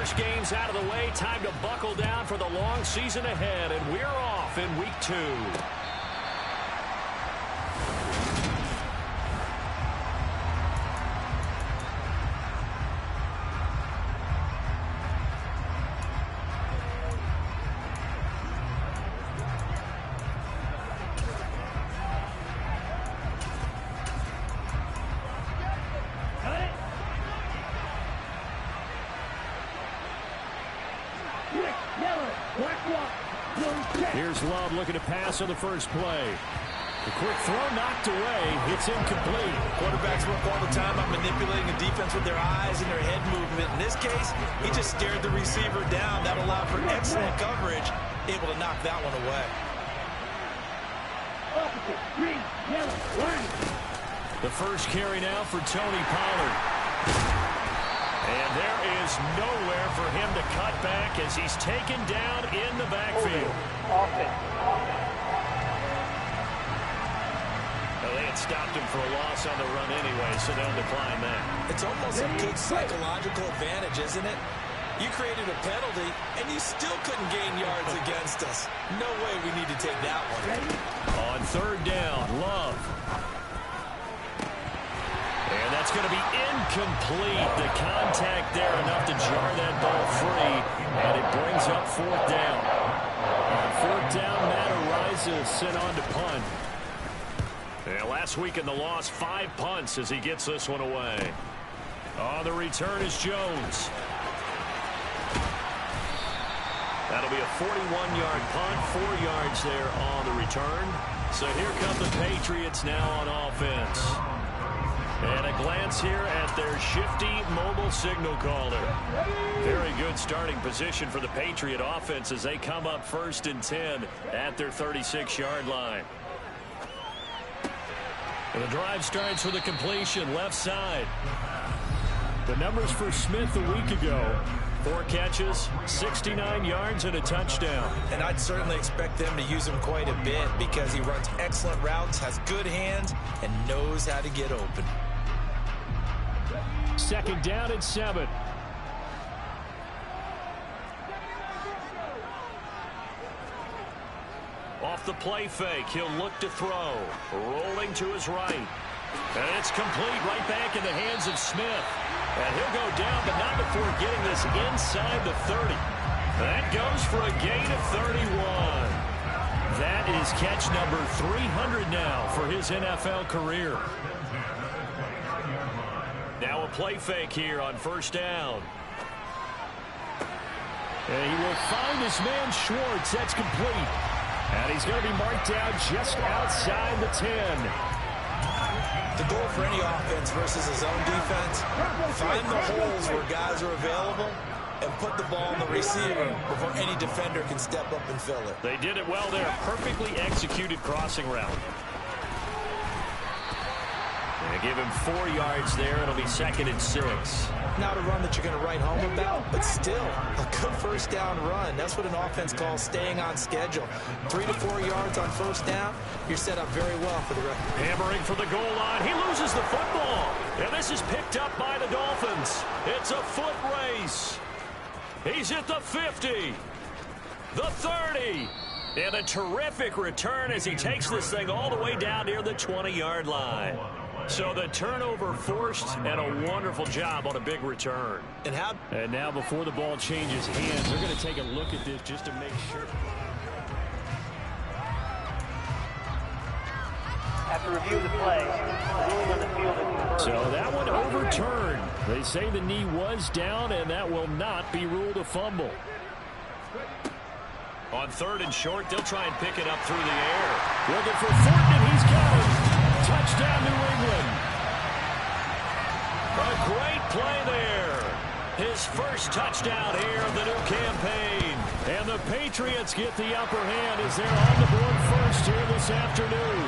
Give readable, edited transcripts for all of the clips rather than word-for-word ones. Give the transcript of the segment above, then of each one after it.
first game's out of the way. Time to buckle down for the long season ahead, and we're off in week 2. Here's Love looking to pass on the first play. The quick throw knocked away. It's incomplete. Quarterbacks work all the time on manipulating the defense with their eyes and their head movement. In this case, he just stared the receiver down. That allowed for excellent coverage, able to knock that one away. The first carry now for Tony Pollard. And there is nowhere for him to cut back as he's taken down in the backfield. Well, they had stopped him for a loss on the run anyway, so they'll decline that. It's almost a good psychological advantage, isn't it? You created a penalty, and you still couldn't gain yards against us. No way we need to take that one. On third down, Love. And that's going to be incomplete. The contact there enough to jar that ball free, and it brings up fourth down. On fourth down, Matt Ariza sent on to punt. And last week in the loss, 5 punts as he gets this one away. On the return is Jones. That'll be a 41-yard punt, 4 yards there on the return. So here come the Patriots now on offense. And a glance here at their shifty mobile signal caller. Very good starting position for the Patriot offense as they come up 1st and 10 at their 36-yard line. And the drive starts with a completion left side. The numbers for Smith a week ago: 4 catches, 69 yards, and a touchdown. And I'd certainly expect them to use him quite a bit because he runs excellent routes, has good hands, and knows how to get open. Second down and 7. Off the play fake, he'll look to throw. Rolling to his right. And it's complete right back in the hands of Smith. And he'll go down, but not before getting this inside the 30. That goes for a gain of 31. That is catch number 300 now for his NFL career. Now a play fake here on first down. And he will find his man Schwartz. That's complete. And he's going to be marked down just outside the 10. The goal for any offense versus his own defense: find the holes where guys are available and put the ball on the receiver before any defender can step up and fill it. They did it well there. Perfectly executed crossing route. They give him 4 yards there. It'll be 2nd and 6. Not a run that you're going to write home about, but still a good first down run. That's what an offense calls staying on schedule. 3 to 4 yards on first down, you're set up very well for the rest. Hammering for the goal line. He loses the football. And this is picked up by the Dolphins. It's a foot race. He's at the 50. The 30. And a terrific return as he takes this thing all the way down near the 20-yard line. So the turnover forced, and a wonderful job on a big return. And now before the ball changes hands, they're going to take a look at this just to make sure. After review of the play, ruling on the field is confirmed. So that one overturned. They say the knee was down, and that will not be ruled a fumble. On 3rd and short, they'll try and pick it up through the air. Looking for Fortin, and he's got it. Touchdown, New England. A great play there. His first touchdown here of the new campaign. And the Patriots get the upper hand as they're on the board first here this afternoon.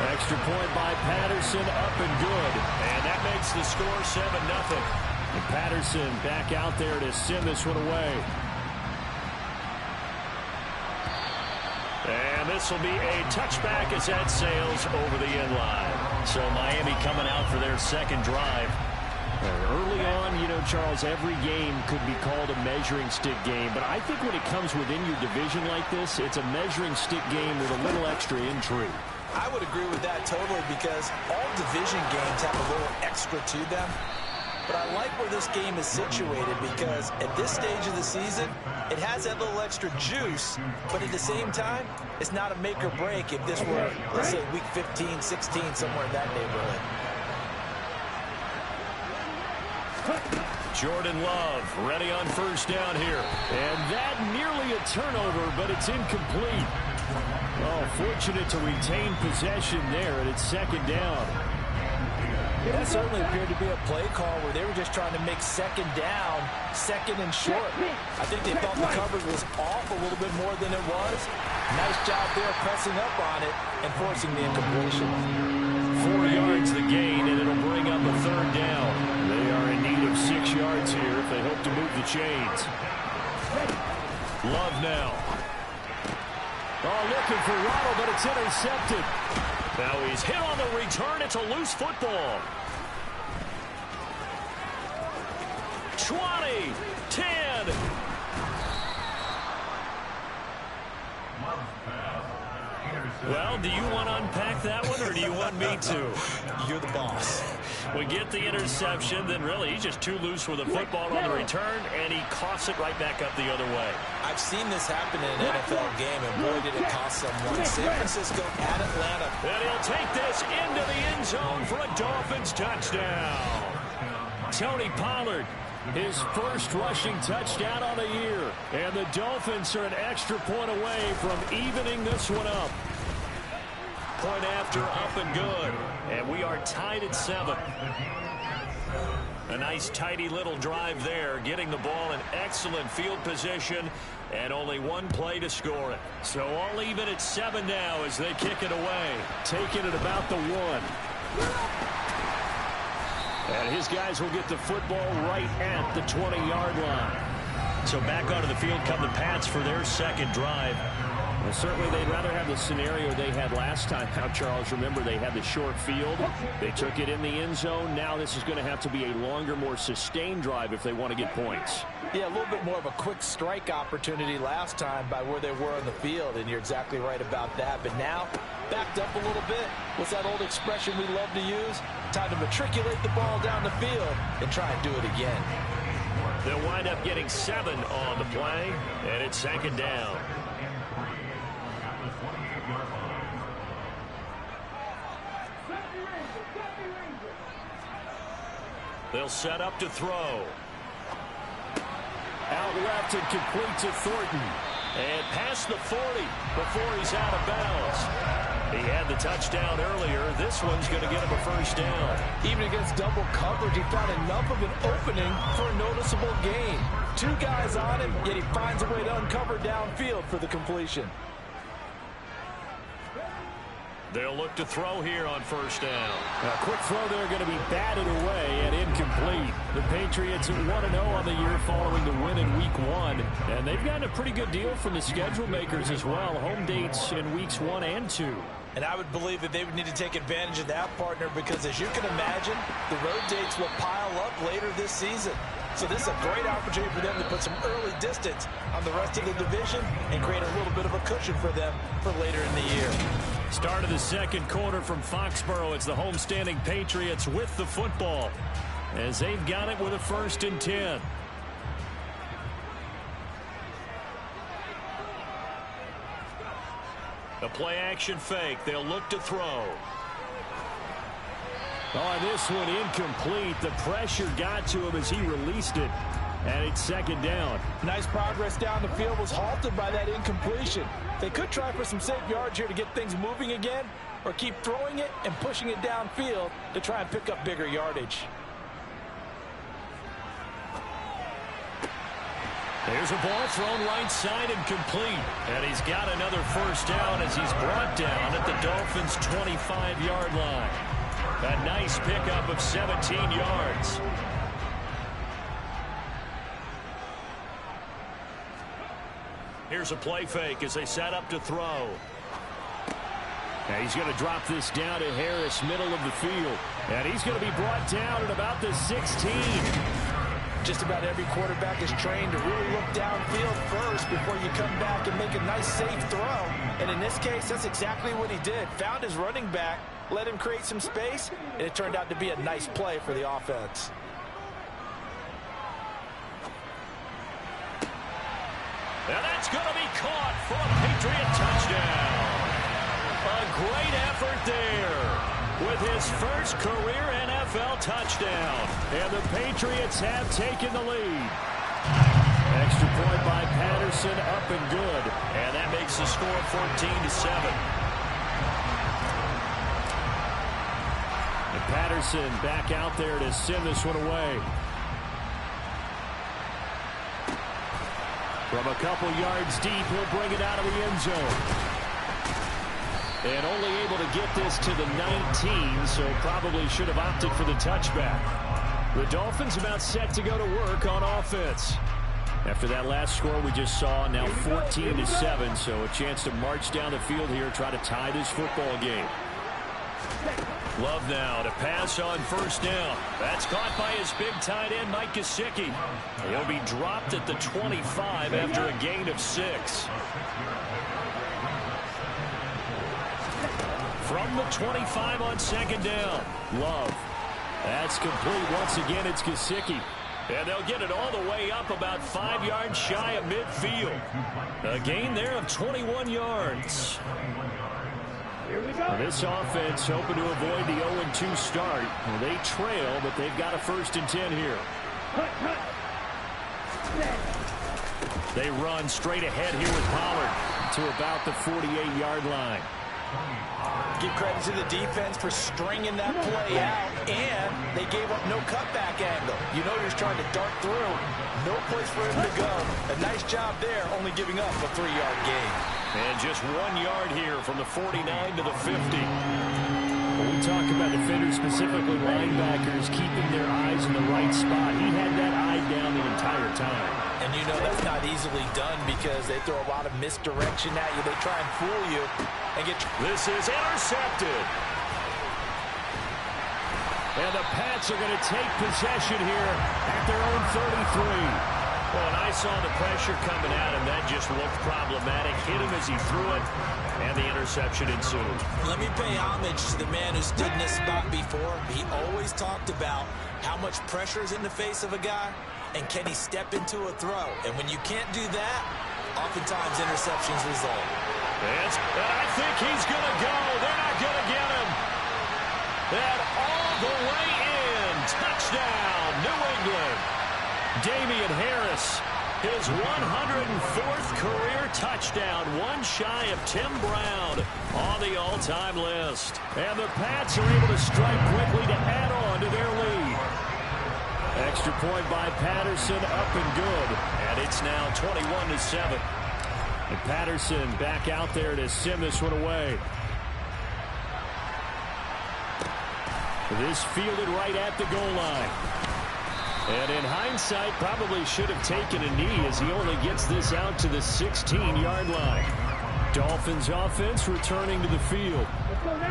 Extra point by Patterson, up and good. And that makes the score 7-0. And Patterson back out there to send this one away. And this will be a touchback as that sails over the end line. So Miami coming out for their second drive. Early on, you know, Charles, every game could be called a measuring stick game. But I think when it comes within your division like this, it's a measuring stick game with a little extra intrigue. I would agree with that totally because all division games have a little extra to them. But I like where this game is situated because at this stage of the season, it has that little extra juice, but at the same time, it's not a make or break if this were, let's say, week 15, 16, somewhere in that neighborhood. Jordan Love ready on first down here. And that nearly a turnover, but it's incomplete. Oh, fortunate to retain possession there, and it's second down. That certainly appeared to be a play call where they were just trying to make second down, second and short. I think they thought the coverage was off a little bit more than it was. Nice job there pressing up on it and forcing the incompletion. 4 yards the gain, and it'll bring up a third down. They are in need of 6 yards here if they hope to move the chains. Love now. Oh, looking for Waddle, but it's intercepted. Now he's hit on the return. It's a loose football. 20, 10. Well, do you want to unpack that one, or do you want me to? You're the boss. We get the interception, then really he's just too loose with the football on the return, and he coughs it right back up the other way. I've seen this happen in an NFL game, and boy, did it cost someone. San Francisco at Atlanta. And he'll take this into the end zone for a Dolphins touchdown. Tony Pollard, his first rushing touchdown on the year. And the Dolphins are an extra point away from evening this one up. Point after, up and good. And we are tied at 7. A nice tidy little drive there, getting the ball in excellent field position, and only one play to score it. So all even at 7 now as they kick it away, taking it about the 1. And his guys will get the football right at the 20-yard line. So back onto the field come the Pats for their second drive. Well, certainly they'd rather have the scenario they had last time. Now, Charles, remember they had the short field. They took it in the end zone. Now this is going to have to be a longer, more sustained drive if they want to get points. Yeah, a little bit more of a quick strike opportunity last time by where they were on the field, and you're exactly right about that. But now, backed up a little bit. What's that old expression we love to use? Time to matriculate the ball down the field and try and do it again. They'll wind up getting 7 on the play, and it's second down. They'll set up to throw. Out left and complete to Thornton. And past the 40 before he's out of bounds. He had the touchdown earlier. This one's going to get him a first down. Even against double coverage, he found enough of an opening for a noticeable gain. 2 guys on him, yet he finds a way to uncover downfield for the completion. They'll look to throw here on first down. A quick throw there going to be batted away and incomplete. The Patriots are 1-0 on the year following the win in Week 1. And they've gotten a pretty good deal from the schedule makers as well. Home dates in Weeks 1 and 2. And I would believe that they would need to take advantage of that, partner, because as you can imagine, the road dates will pile up later this season. So this is a great opportunity for them to put some early distance on the rest of the division and create a little bit of a cushion for them for later in the year. Start of the second quarter from Foxborough. It's the homestanding Patriots with the football as they've got it with a 1st and 10. A play-action fake. They'll look to throw. Oh, this one incomplete. The pressure got to him as he released it. And it's second down. Nice progress down the field was halted by that incompletion. They could try for some safe yards here to get things moving again, or keep throwing it and pushing it downfield to try and pick up bigger yardage. There's a ball thrown right side and complete. And he's got another first down as he's brought down at the Dolphins' 25-yard line. A nice pickup of 17 yards. Here's a play fake as they set up to throw. And he's going to drop this down to Harris, middle of the field. And he's going to be brought down at about the 16. Just about every quarterback is trained to really look downfield first before you come back and make a nice, safe throw. And in this case, that's exactly what he did. Found his running back, let him create some space, and it turned out to be a nice play for the offense. And that's going to be caught for a Patriot touchdown. A great effort there with his first career NFL touchdown. And the Patriots have taken the lead. Extra point by Patterson, up and good. And that makes the score 14-7. And Patterson back out there to send this one away. From a couple yards deep, he'll bring it out of the end zone. And only able to get this to the 19, so probably should have opted for the touchback. The Dolphins about set to go to work on offense. After that last score we just saw, now 14-7, so a chance to march down the field here, try to tie this football game. Love now to pass on first down. That's caught by his big tight end, Mike Gesicki. He'll be dropped at the 25 after a gain of 6. From the 25 on second down, Love. That's complete once again. It's Gesicki. And they'll get it all the way up about 5 yards shy of midfield. A gain there of 21 yards. This offense hoping to avoid the 0-2 start. Well, they trail, but they've got a 1st and 10 here. They run straight ahead here with Pollard to about the 48-yard line. Give credit to the defense for stringing that play out, and they gave up no cutback angle. You know you're trying to dart through. No place for him to go. A nice job there, only giving up a 3-yard gain. And just 1 yard here from the 49 to the 50. When we talk about defenders, specifically linebackers, keeping their eyes in the right spot, he had that eye down the entire time. And you know that's not easily done because they throw a lot of misdirection at you. They try and fool you and get... This is intercepted. And the Pats are going to take possession here at their own 33. Well, and I saw the pressure coming at him. That just looked problematic. Hit him as he threw it, and the interception ensued. Let me pay homage to the man who stood in this spot before. He always talked about how much pressure is in the face of a guy, and can he step into a throw? And when you can't do that, oftentimes interceptions result. And I think he's going to go. They're not going to get him. And all the way in. Touchdown, New England. Damian Harris, his 104th career touchdown, one shy of Tim Brown on the all-time list. And the Pats are able to strike quickly to add on to their lead. Extra point by Patterson, up and good. And it's now 21-7. And Patterson back out there to send this one away. This fielded right at the goal line. And in hindsight, probably should have taken a knee as he only gets this out to the 16-yard line. Dolphins offense returning to the field.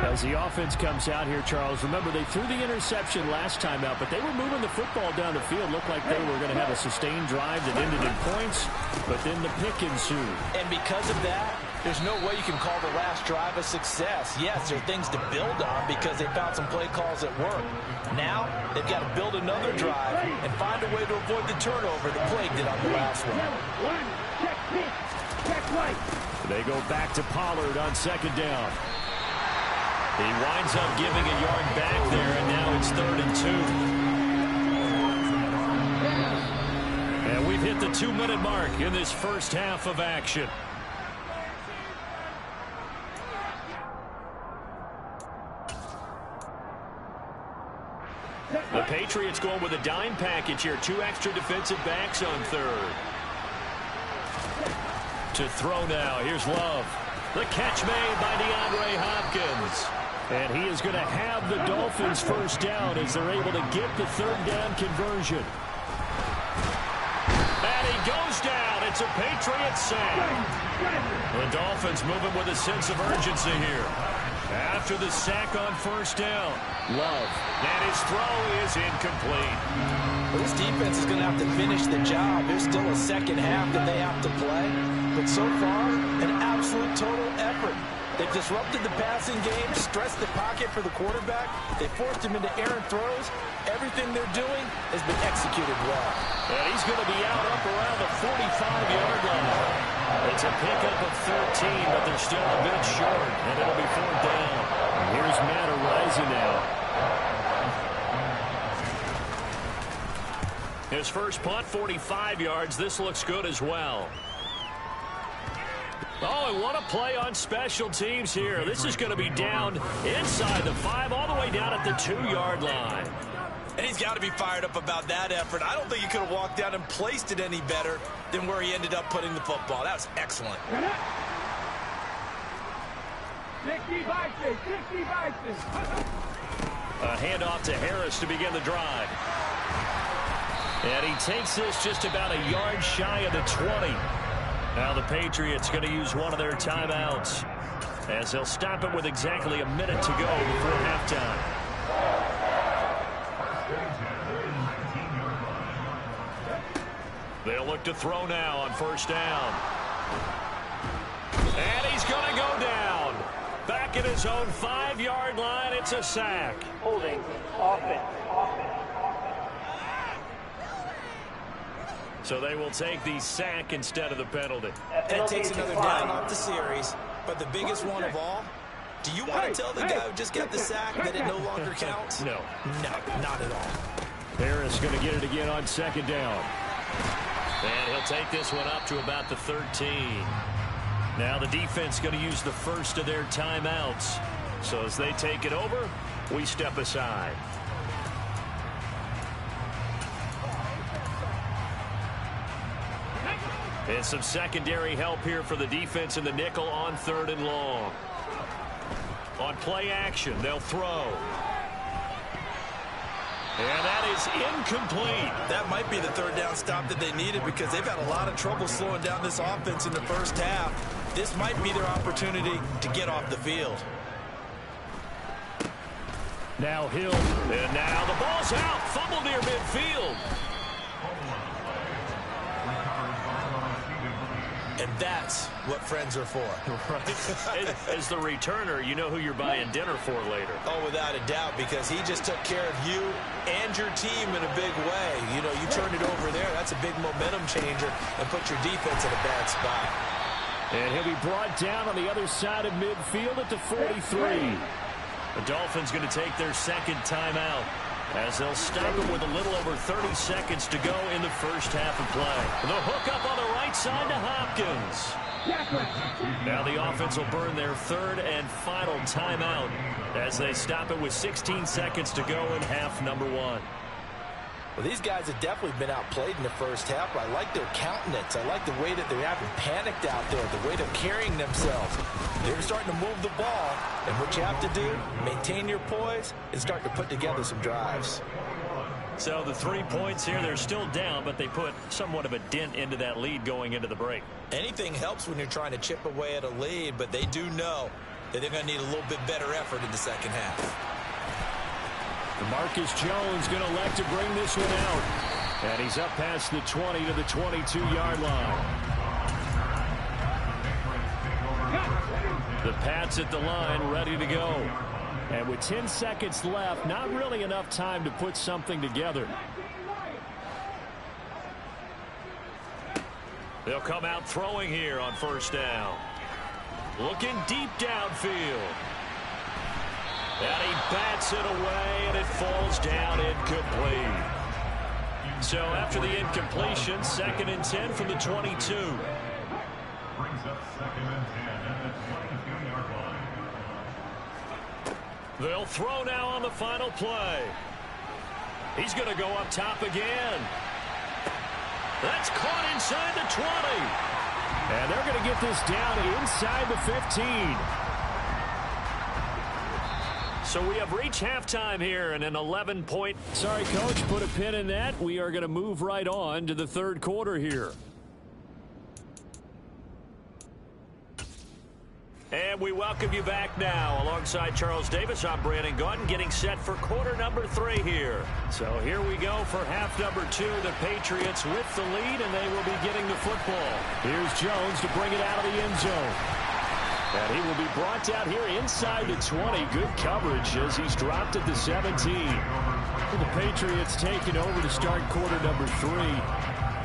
As the offense comes out here, Charles, remember they threw the interception last time out, but they were moving the football down the field. Looked like they were going to have a sustained drive that ended in points, but then the pick ensued. And because of that, there's no way you can call the last drive a success. Yes, there are things to build on because they found some play calls that work. Now, they've got to build another drive and find a way to avoid the turnover that plagued it on the last one. They go back to Pollard on second down. He winds up giving a yard back there, and now it's 3rd and 2. And we've hit the 2-minute mark in this first half of action. The Patriots going with a dime package here. 2 extra defensive backs on third. To throw now. Here's Love. The catch made by DeAndre Hopkins. And he is going to have the Dolphins first down as they're able to get the 3rd down conversion. And he goes down. It's a Patriot sack. The Dolphins moving with a sense of urgency here. After the sack on first down, Love. And his throw is incomplete. Well, this defense is going to have to finish the job. There's still a second half that they have to play. But so far, an absolute total effort. They've disrupted the passing game, stressed the pocket for the quarterback. They forced him into errant throws. Everything they're doing has been executed well. And he's going to be out up around the 45-yard line. It's a pickup of 13, but they're still a bit short, and it'll be 4th down. Here's Matt Araiza now. His first punt, 45 yards. This looks good as well. Oh, and what a play on special teams here. This is going to be down inside the 5, all the way down at the 2-yard line. And he's got to be fired up about that effort. I don't think he could have walked down and placed it any better than where he ended up putting the football. That was excellent. 60 Vikings, 60 Vikings. A handoff to Harris to begin the drive. And he takes this just about a yard shy of the 20. Now the Patriots going to use one of their timeouts as they'll stop it with exactly a minute to go before halftime. They'll look to throw now on first down. And he's going to go down. Back at his own 5-yard line, it's a sack. Holding. Offense. So they will take the sack instead of the penalty. And it takes another down off the series. But the biggest one of all, do you want to tell the guy who just got the sack that it no longer counts? No. No, not at all. Harris going to get it again on second down. And he'll take this one up to about the 13. Now the defense going to use the first of their timeouts. So as they take it over, we step aside. And some secondary help here for the defense in the nickel on 3rd and long. On play action, they'll throw. And that is incomplete. That might be the 3rd down stop that they needed because they've had a lot of trouble slowing down this offense in the first half. This might be their opportunity to get off the field. Now Hill. And now the ball's out. Fumble near midfield. And that's what friends are for. Right. As the returner, you know who you're buying dinner for later. Oh, without a doubt, because he just took care of you and your team in a big way. You know, you turned it over there. That's a big momentum changer and put your defense in a bad spot. And he'll be brought down on the other side of midfield at the 43. The Dolphins going to take their second timeout as they'll stop it with a little over 30 seconds to go in the first half of play. The hook up on the right side to Hopkins. Now the offense will burn their 3rd and final timeout as they stop it with 16 seconds to go in half number 1. Well, these guys have definitely been outplayed in the first half. I like their countenance. I like the way that they're having panicked out there, the way they're carrying themselves. They're starting to move the ball, and what you have to do, maintain your poise and start to put together some drives. So the 3 points here, they're still down, but they put somewhat of a dent into that lead going into the break. Anything helps when you're trying to chip away at a lead, but they do know that they're going to need a little bit better effort in the second half. Marcus Jones going to elect to bring this one out. And he's up past the 20 to the 22-yard line. The Pats at the line ready to go. And with 10 seconds left, not really enough time to put something together. They'll come out throwing here on first down. Looking deep downfield. And he bats it away, and it falls down incomplete. So after the incompletion, 2nd and 10 from the 22. Brings up 2nd and 10 at the 22-yard line. They'll throw now on the final play. He's going to go up top again. That's caught inside the 20. And they're going to get this down inside the 15. So we have reached halftime here and an 11-point. Sorry, Coach, put a pin in that. We are going to move right on to the 3rd quarter here. And we welcome you back now. Alongside Charles Davis, I'm Brandon Gaudin, getting set for quarter number 3 here. So here we go for half number 2. The Patriots with the lead, and they will be getting the football. Here's Jones to bring it out of the end zone. And he will be brought down here inside the 20. Good coverage as he's dropped at the 17. The Patriots taking over to start quarter number 3.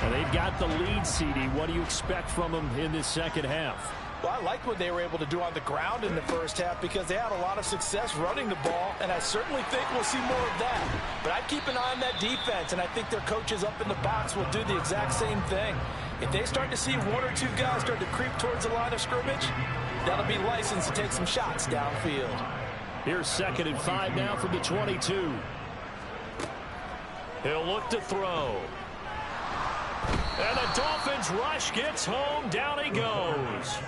And they've got the lead, CD. What do you expect from them in this second half? Well, I like what they were able to do on the ground in the first half because they had a lot of success running the ball, and I certainly think we'll see more of that. But I'd keep an eye on that defense, and I think their coaches up in the box will do the exact same thing. If they start to see 1 or 2 guys start to creep towards the line of scrimmage, that'll be licensed to take some shots downfield. Here's 2nd and 5 now from the 22. He'll look to throw. And the Dolphins rush gets home. Down he goes.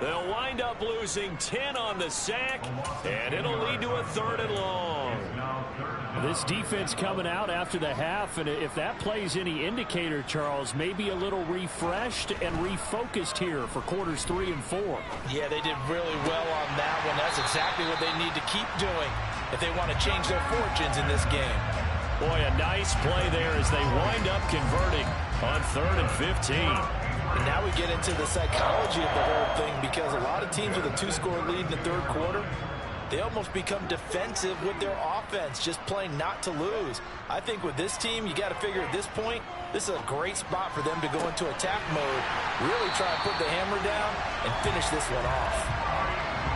They'll wind up losing 10 on the sack, and it'll lead to a 3rd and long. This defense coming out after the half, and if that plays any indicator, Charles, maybe a little refreshed and refocused here for quarters 3 and 4. Yeah, they did really well on that one. That's exactly what they need to keep doing if they want to change their fortunes in this game. Boy, a nice play there as they wind up converting on 3rd and 15. And now we get into the psychology of the whole thing because a lot of teams with a 2-score lead in the 3rd quarter, they almost become defensive with their offense, just playing not to lose. I think with this team, you got to figure at this point, this is a great spot for them to go into attack mode, really try and put the hammer down and finish this one off.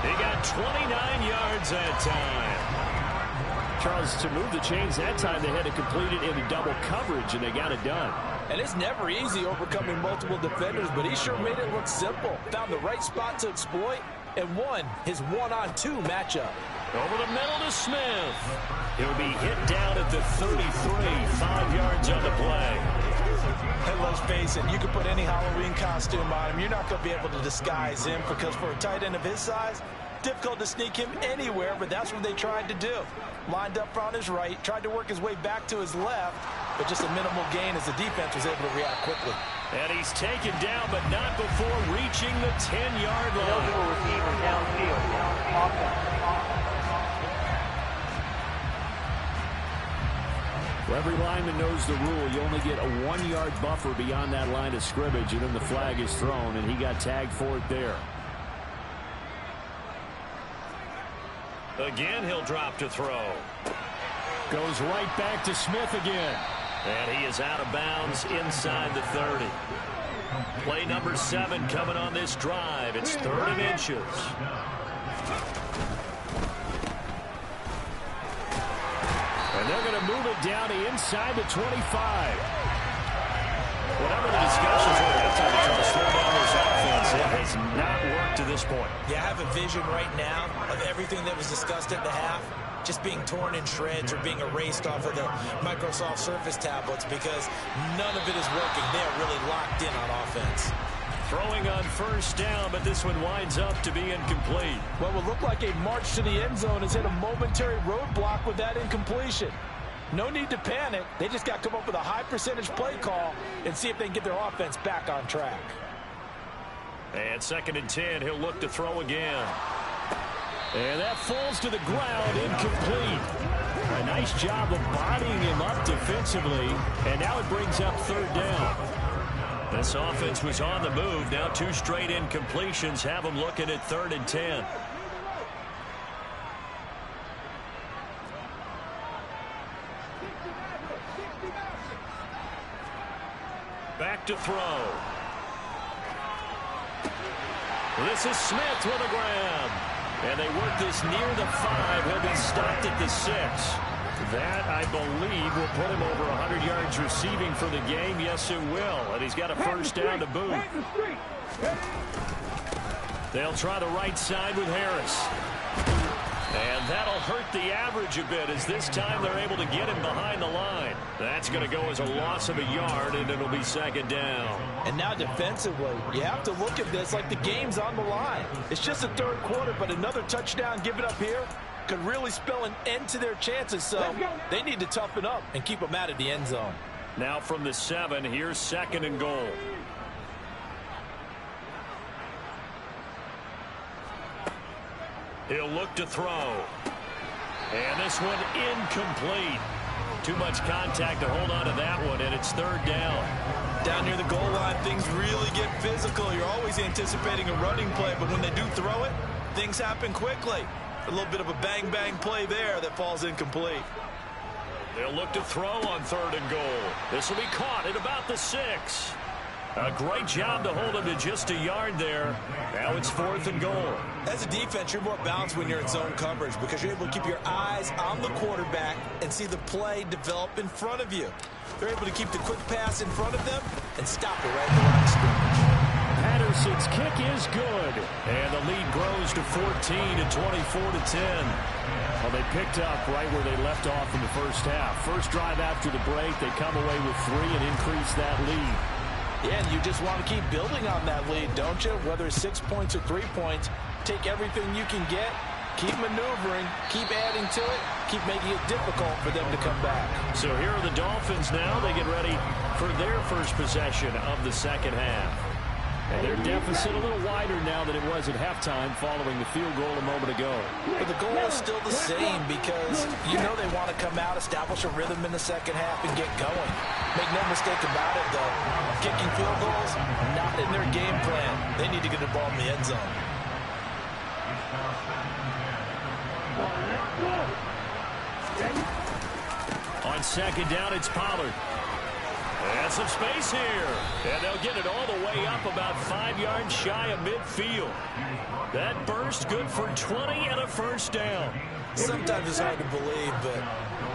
He got 29 yards that time. Charles, to move the chains that time, they had to complete it into double coverage, and they got it done. And it's never easy overcoming multiple defenders, but he sure made it look simple. Found the right spot to exploit and won his 1-on-2 matchup. Over the middle to Smith. He'll be hit down at the 33, 5 yards on the play. And let's face it, you can put any Halloween costume on him. You're not going to be able to disguise him because for a tight end of his size, difficult to sneak him anywhere, but that's what they tried to do. Lined up on his right, tried to work his way back to his left, but just a minimal gain as the defense was able to react quickly. And he's taken down, but not before reaching the 10-yard line. Eligible receiver downfield. Well, every lineman knows the rule. You only get a 1-yard buffer beyond that line of scrimmage, and then the flag is thrown, and he got tagged for it there. Again, he'll drop to throw. Goes right back to Smith again. And he is out of bounds inside the 30. Play number 7 coming on this drive. It's 3rd and inches. And they're going to move it down to inside the 25. Whatever the discussions were at halftime to try to slow down this offense, it has not worked to this point. Yeah, I have a vision right now of everything that was discussed at the half just being torn in shreds or being erased off of the Microsoft Surface tablets because none of it is working. They're really locked in on offense. Throwing on 1st down, but this one winds up to be incomplete. What will look like a march to the end zone has hit a momentary roadblock with that incompletion. No need to panic. They just got to come up with a high percentage play call and see if they can get their offense back on track. And 2nd and 10, he'll look to throw again. And that falls to the ground, incomplete. A nice job of bodying him up defensively, and now it brings up 3rd down. This offense was on the move. Now 2 straight incompletions have them looking at 3rd and 10. Back to throw. This is Smith with a grab. And they work this near the 5. He'll be stopped at the 6. That, I believe, will put him over 100 yards receiving for the game. Yes, it will. And he's got a 1st down to boot. They'll try the right side with Harris. And that'll hurt the average a bit as this time they're able to get him behind the line. That's going to go as a loss of a yard, and it'll be 2nd down. And now defensively, you have to look at this like the game's on the line. It's just the 3rd quarter, but another touchdown given up here could really spell an end to their chances, so they need to toughen up and keep them out of the end zone. Now from the 7, here's 2nd and goal. He'll look to throw. And this one incomplete. Too much contact to hold on to that one, and it's third down. Down near the goal line, things really get physical. You're always anticipating a running play, but when they do throw it, things happen quickly. A little bit of a bang-bang play there that falls incomplete. They'll look to throw on third and goal. This will be caught at about the 6. A great job to hold him to just a yard there. Now it's fourth and goal. As a defense, you're more balanced when you're in zone coverage because you're able to keep your eyes on the quarterback and see the play develop in front of you. They're able to keep the quick pass in front of them and stop it right at the line of scrimmage. Patterson's kick is good. And the lead grows to 14 at 24-10. Well, they picked up right where they left off in the first half. First drive after the break, they come away with 3 and increase that lead. Yeah, and you just want to keep building on that lead, don't you? Whether it's 6 points or 3 points, take everything you can get, keep maneuvering, keep adding to it, keep making it difficult for them to come back. So here are the Dolphins now. They get ready for their first possession of the second half. And their deficit a little wider now than it was at halftime following the field goal a moment ago. But the goal is still the same because you know they want to come out, establish a rhythm in the second half, and get going. Make no mistake about it, though. Kicking field goals, not in their game plan. They need to get the ball in the end zone. On second down, it's Pollard. And some space here. And they'll get it all the way up about 5 yards shy of midfield. That burst good for 20 and a first down. Sometimes it's hard to believe, but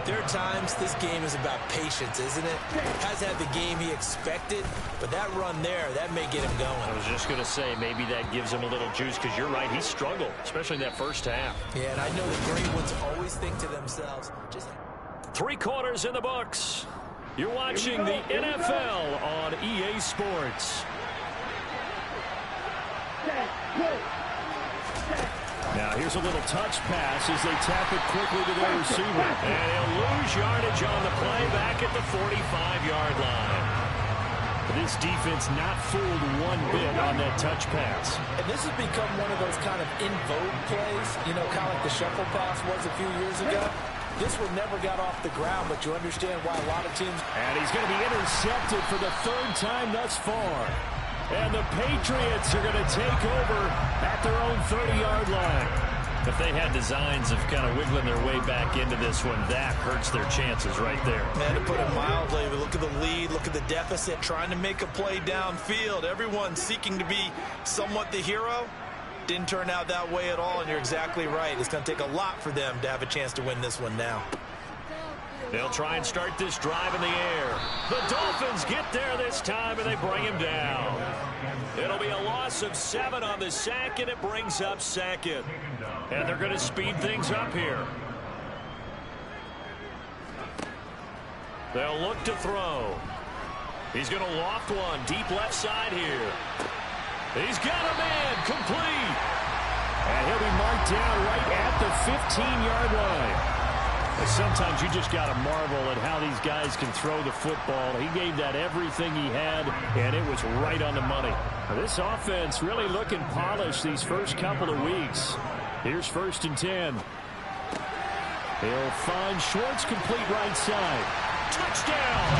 there are times this game is about patience, isn't it? Has had the game he expected, but that run there, that may get him going. I was just going to say, maybe that gives him a little juice because you're right, he struggled, especially in that first half. Yeah, and I know the great ones always think to themselves, just 3 quarters in the books. You're watching the NFL on EA Sports. Now here's a little touch pass as they tap it quickly to their receiver. And he'll lose yardage on the play back at the 45-yard line. This defense not fooled one bit on that touch pass. And this has become one of those kind of in vogue plays, you know, kind of like the shuffle pass was a few years ago. This one never got off the ground, but you understand why a lot of teams... And he's going to be intercepted for the 3rd time thus far. And the Patriots are going to take over at their own 30-yard line. If they had designs of kind of wiggling their way back into this one, that hurts their chances right there. Man, to put it mildly, look at the lead, look at the deficit, trying to make a play downfield. Everyone seeking to be somewhat the hero. Didn't turn out that way at all, and you're exactly right. It's going to take a lot for them to have a chance to win this one now. They'll try and start this drive in the air. The Dolphins get there this time, and they bring him down. It'll be a loss of 7 on the sack, and it brings up 2nd. And they're going to speed things up here. They'll look to throw. He's going to loft one deep left side here. He's got a man complete. And he'll be marked down right at the 15-yard line. Sometimes you just got to marvel at how these guys can throw the football. He gave that everything he had, and it was right on the money. Now, this offense really looking polished these first couple of weeks. Here's 1st and 10. He'll find Schwartz complete right side. Touchdown!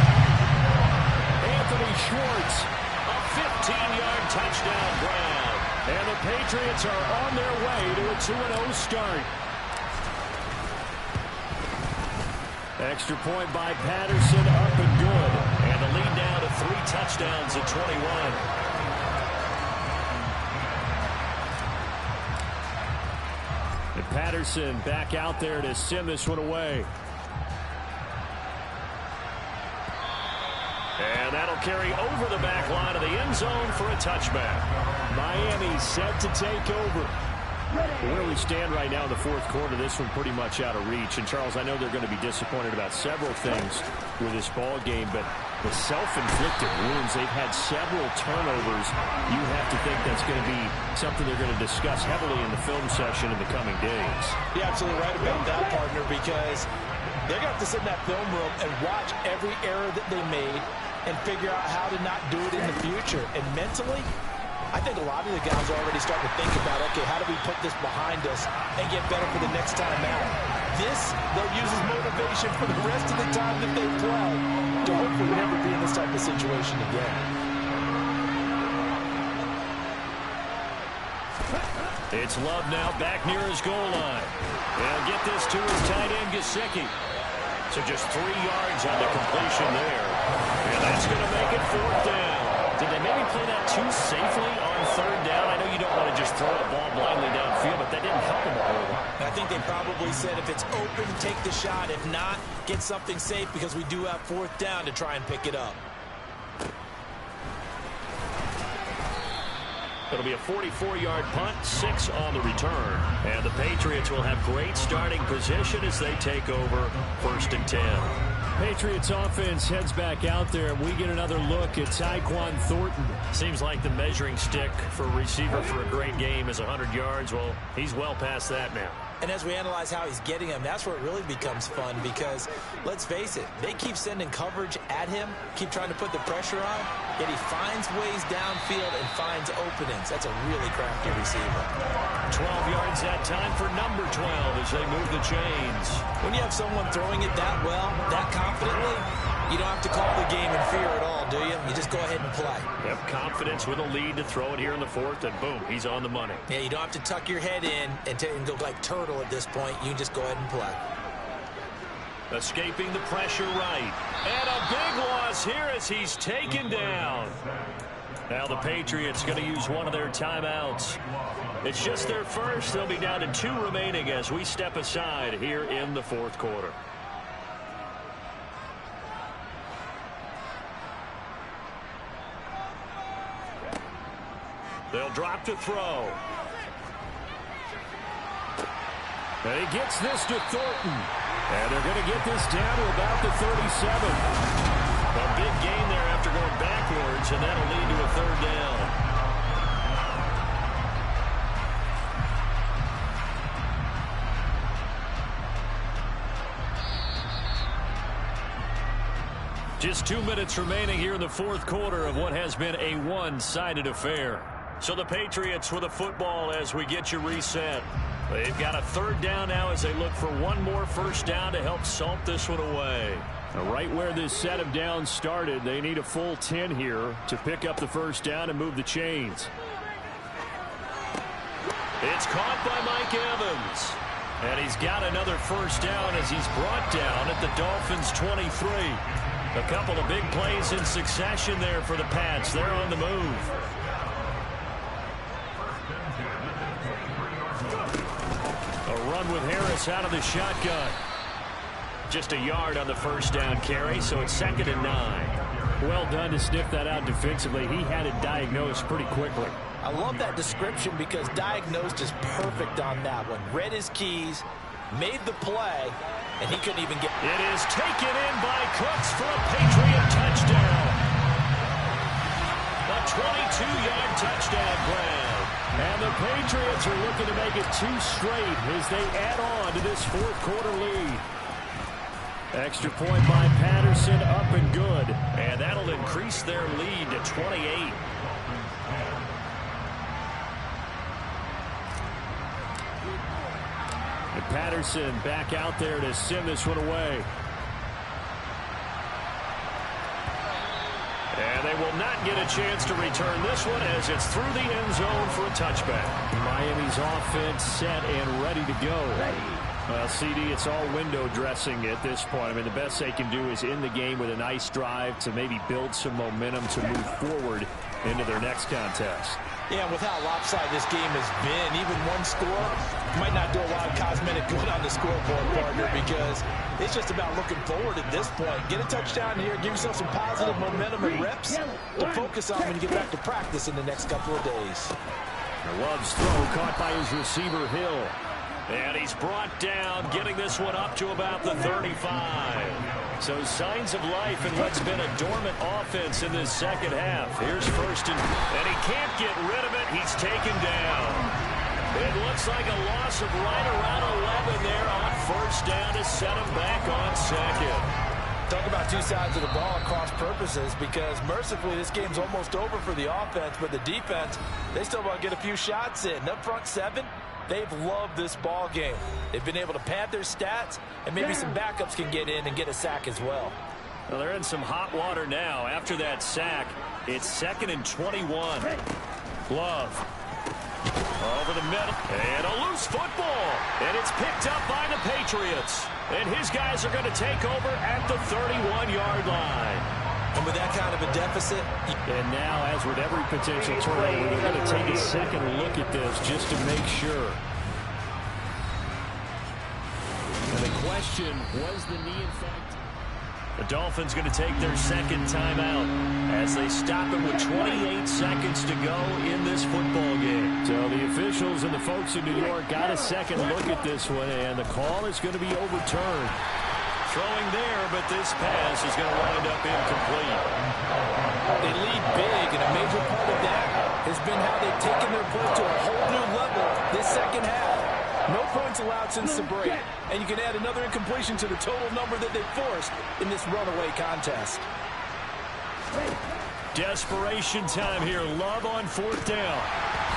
Anthony Schwartz, a 15-yard touchdown grab. And the Patriots are on their way to a 2-0 start. Extra point by Patterson, up and good. And the lead now to 3 touchdowns at 21. And Patterson back out there to send this one away. And that'll carry over the back line of the end zone for a touchback. Miami set to take over. Where we stand right now in the 4th quarter, this one pretty much out of reach. And, Charles, I know they're going to be disappointed about several things with this ball game, but the self-inflicted wounds, they've had several turnovers. You have to think that's going to be something they're going to discuss heavily in the film session in the coming days. You're absolutely right about that, partner, because they're going to have to sit in that film room and watch every error that they made and figure out how to not do it in the future. And mentally, I think a lot of the guys are already starting to think about, okay, how do we put this behind us and get better for the next time out? This, they'll use as motivation for the rest of the time that they play to hopefully never be in this type of situation again. It's Love now back near his goal line. They'll get this to his tight end, Gesicki. So just 3 yards on the completion there. And that's going to make it 4th down. Did they maybe play that too safely on 3rd down? I know you don't want to just throw a ball blindly downfield, but that didn't help them a whole lot. I think they probably said if it's open, take the shot. If not, get something safe because we do have 4th down to try and pick it up. It'll be a 44-yard punt, 6 on the return. And the Patriots will have great starting position as they take over 1st and 10. Patriots offense heads back out there. We get another look at Tyquan Thornton. Seems like the measuring stick for a receiver for a great game is 100 yards. Well, he's well past that now. And as we analyze how he's getting them, that's where it really becomes fun because, let's face it, they keep sending coverage at him, keep trying to put the pressure on, yet he finds ways downfield and finds openings. That's a really crafty receiver. 12 yards that time for number 12 as they move the chains. When you have someone throwing it that well, that confidently, you don't have to call the game in fear at all, do you? You just go ahead and play. Yep, confidence with a lead to throw it here in the 4th, and boom, he's on the money. Yeah, you don't have to tuck your head in and go like turtle at this point. You just go ahead and play. Escaping the pressure right. And a big loss here as he's taken down. Now the Patriots going to use one of their timeouts. It's just their first. They'll be down to 2 remaining as we step aside here in the 4th quarter. They'll drop to throw. And he gets this to Thornton. And they're going to get this down to about the 37. A big gain there after going backwards, and that'll lead to a 3rd down. Just 2 minutes remaining here in the 4th quarter of what has been a one-sided affair. So the Patriots with a football as we get you reset. They've got a 3rd down now as they look for one more 1st down to help salt this one away. Right where this set of downs started, they need a full 10 here to pick up the 1st down and move the chains. It's caught by Mike Evans. And he's got another 1st down as he's brought down at the Dolphins' 23. A couple of big plays in succession there for the Pats. They're on the move. A run with Harris out of the shotgun. Just a yard on the 1st down carry, so it's 2nd and 9. Well done to sniff that out defensively. He had it diagnosed pretty quickly. I love that description because diagnosed is perfect on that one. Read his keys, made the play, and he couldn't even get it. It is taken in by Cooks for a Patriot touchdown. A 22-yard touchdown grab. And the Patriots are looking to make it 2 straight as they add on to this 4th quarter lead. Extra point by Patterson, up and good. And that'll increase their lead to 28. And Patterson back out there to send this one away. And they will not get a chance to return this one as it's through the end zone for a touchback. Miami's offense set and ready to go. Well, CD, it's all window dressing at this point. I mean, the best they can do is end the game with a nice drive to maybe build some momentum to move forward into their next contest. Yeah, with how lopsided this game has been, even one score might not do a lot of cosmetic good on the scoreboard, partner, because it's just about looking forward at this point. Get a touchdown here, give yourself some positive momentum and reps to focus on when you get back to practice in the next couple of days. Love's throw caught by his receiver, Hill. And he's brought down, getting this one up to about the 35. So signs of life in what's been a dormant offense in this second half. Here's 1st and he can't get rid of it. He's taken down. It looks like a loss of right around 11 there on 1st down to set him back on 2nd. Talk about two sides of the ball at cross purposes, because mercifully this game's almost over for the offense, but the defense, they still want to get a few shots in. Up front seven, they've loved this ball game. They've been able to pad their stats, and maybe some backups can get in and get a sack as well. Well, they're in some hot water now. After that sack, it's 2nd and 21. Love. Over the middle. And a loose football. And it's picked up by the Patriots. And his guys are going to take over at the 31-yard line. And with that kind of a deficit. And now, as with every potential turnover, they're going to take a second look at this just to make sure. And the question, was the knee in fact? The Dolphins going to take their second timeout as they stop it with 28 seconds to go in this football game. So the officials and the folks in New York got a second look at this one, and the call is going to be overturned. Throwing there, but this pass is going to wind up incomplete. They lead big, and a major part of that has been how they've taken their play to a whole new level this second half. No points allowed since the break, and you can add another incompletion to the total number that they forced in this runaway contest. Desperation time here. Love on 4th down.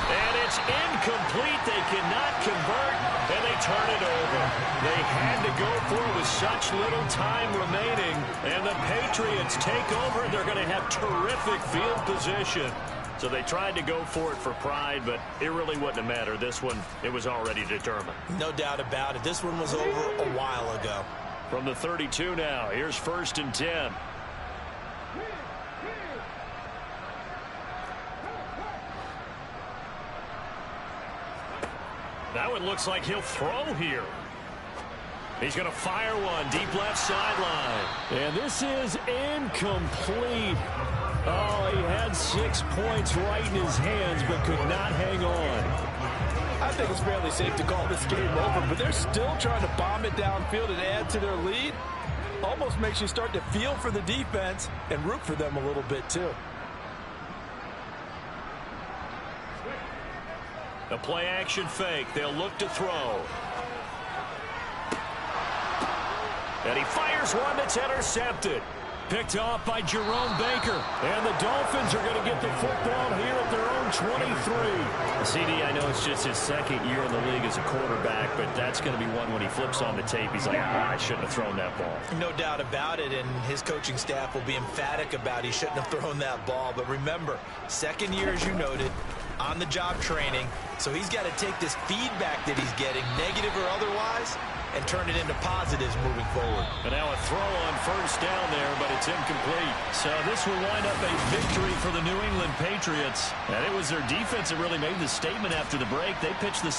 And it's incomplete. They cannot convert, and they turn it over. They had to go for it with such little time remaining, and the Patriots take over. They're going to have terrific field position. So they tried to go for it for pride, but it really wouldn't have mattered. This one, it was already determined. No doubt about it. This one was over a while ago. From the 32 now, here's 1st and 10. That one looks like he'll throw here. He's going to fire one deep left sideline. And this is incomplete. Oh, he had 6 points right in his hands, but could not hang on. I think it's fairly safe to call this game over, but they're still trying to bomb it downfield and add to their lead. Almost makes you start to feel for the defense and root for them a little bit, too. A play-action fake. They'll look to throw. And he fires one that's intercepted. Picked off by Jerome Baker. And the Dolphins are going to get the football here at their own 23. CD, I know it's just his 2nd year in the league as a quarterback, but that's going to be one when he flips on the tape. He's like, I shouldn't have thrown that ball. No doubt about it, and his coaching staff will be emphatic about he shouldn't have thrown that ball. But remember, 2nd year, as you noted, on-the-job training. So he's got to take this feedback that he's getting, negative or otherwise, and turn it into positives moving forward. And now a throw on 1st down there, but it's incomplete. So this will wind up a victory for the New England Patriots. And it was their defense that really made the statement after the break. They pitched the